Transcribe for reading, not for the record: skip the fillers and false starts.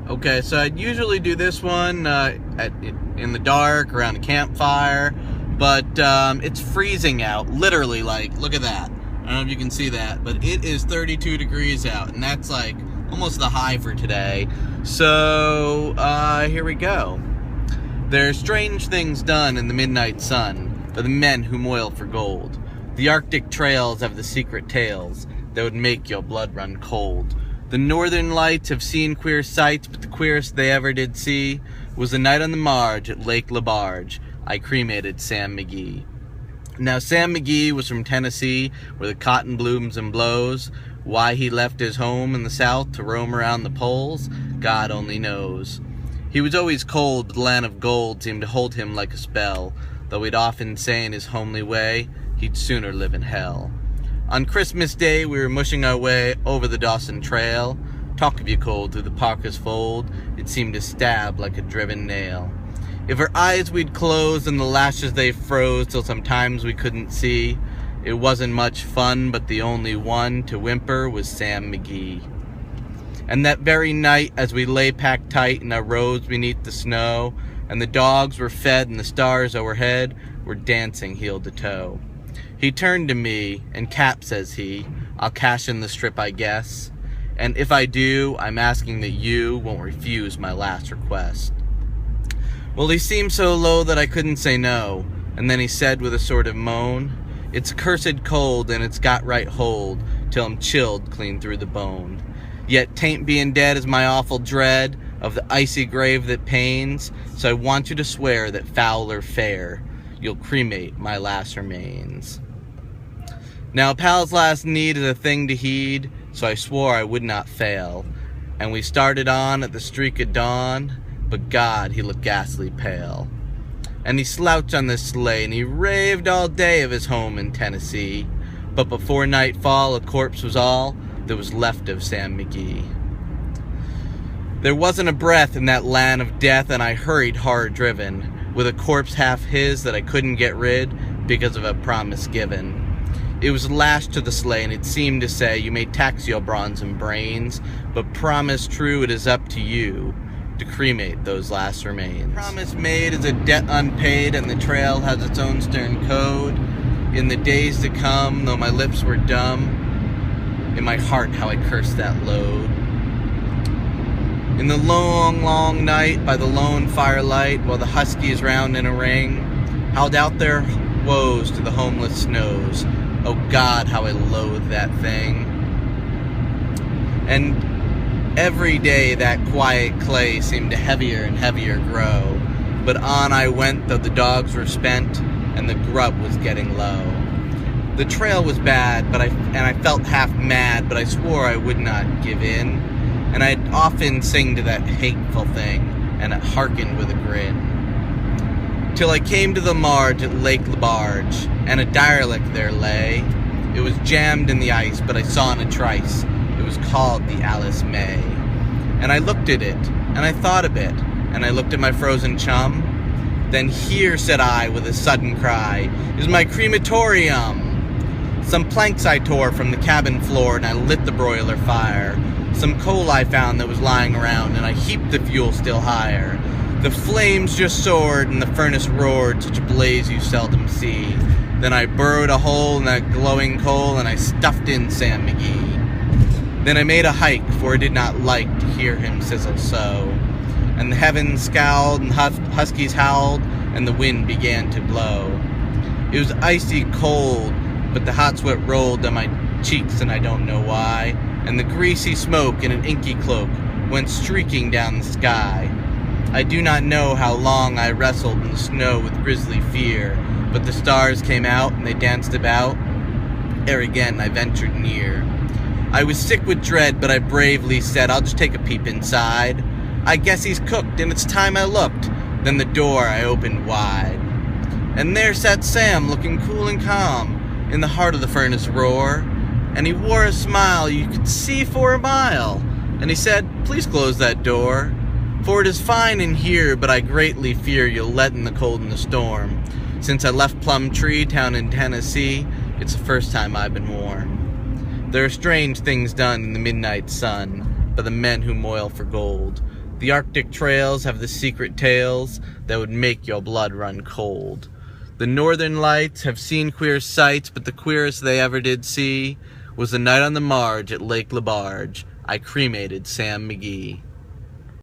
Okay, so I'd usually do this one in the dark, around a campfire, but it's freezing out, literally, like, look at that. I don't know if you can see that, but it is 32 degrees out, and that's, like, almost the high for today. So, here we go. There's strange things done in the midnight sun by the men who moil for gold. The Arctic trails have the secret tales that would make your blood run cold. The northern lights have seen queer sights, but the queerest they ever did see was the night on the marge at Lake Lebarge. I cremated Sam McGee. Now, Sam McGee was from Tennessee, where the cotton blooms and blows. Why he left his home in the south to roam around the poles, God only knows. He was always cold, but the land of gold seemed to hold him like a spell, though he'd often say in his homely way, he'd sooner live in hell. On Christmas Day, we were mushing our way over the Dawson trail. Talk of you cold through the parka's fold, it seemed to stab like a driven nail. If our eyes we'd closed and the lashes they froze till sometimes we couldn't see, it wasn't much fun, but the only one to whimper was Sam McGee. And that very night, as we lay packed tight in our roads beneath the snow, and the dogs were fed and the stars overhead were dancing heel to toe, he turned to me, and Cap, says he, I'll cash in the strip, I guess. And if I do, I'm asking that you won't refuse my last request. Well, he seemed so low that I couldn't say no, and then he said with a sort of moan, it's cursed cold, and it's got right hold, till I'm chilled clean through the bone. Yet tain't being dead is my awful dread of the icy grave that pains, so I want you to swear that foul or fair, you'll cremate my last remains. Now, a pal's last need is a thing to heed, so I swore I would not fail. And we started on at the streak of dawn, but God, he looked ghastly pale. And he slouched on this sleigh, and he raved all day of his home in Tennessee. But before nightfall, a corpse was all that was left of Sam McGee. There wasn't a breath in that land of death, and I hurried hard-driven, with a corpse half his that I couldn't get rid because of a promise given. It was lashed to the sleigh, and it seemed to say, you may tax your bronze and brains, but promise true it is up to you to cremate those last remains. Promise made is a debt unpaid, and the trail has its own stern code. In the days to come, though my lips were dumb, in my heart how I cursed that load. In the long, long night, by the lone firelight, while the huskies round in a ring howled out their woes to the homeless snows, oh God, how I loathe that thing. And every day that quiet clay seemed to heavier and heavier grow. But on I went, though the dogs were spent and the grub was getting low. The trail was bad, and I felt half mad, but I swore I would not give in. And I'd often sing to that hateful thing, and it hearkened with a grin. Till I came to the marge at Lake Lebarge, and a derelict there lay. It was jammed in the ice, but I saw in a trice, it was called the Alice May. And I looked at it, and I thought a bit, and I looked at my frozen chum. Then here, said I, with a sudden cry, is my crematorium. Some planks I tore from the cabin floor, and I lit the broiler fire. Some coal I found that was lying around, and I heaped the fuel still higher. The flames just soared, and the furnace roared, such a blaze you seldom see. Then I burrowed a hole in that glowing coal, and I stuffed in Sam McGee. Then I made a hike, for I did not like to hear him sizzle so. And the heavens scowled, and huskies howled, and the wind began to blow. It was icy cold, but the hot sweat rolled down my cheeks, and I don't know why. And the greasy smoke in an inky cloak went streaking down the sky. I do not know how long I wrestled in the snow with grisly fear, but the stars came out and they danced about, ere again I ventured near. I was sick with dread, but I bravely said, I'll just take a peep inside. I guess he's cooked, and it's time I looked. Then the door I opened wide. And there sat Sam, looking cool and calm, in the heart of the furnace roar. And he wore a smile you could see for a mile. And he said, please close that door. For it is fine in here, but I greatly fear you'll let in the cold and the storm. Since I left Plum Tree Town in Tennessee, it's the first time I've been warm. There are strange things done in the midnight sun by the men who moil for gold. The Arctic trails have the secret tales that would make your blood run cold. The northern lights have seen queer sights, but the queerest they ever did see was the night on the marge at Lake Lebarge. I cremated Sam McGee.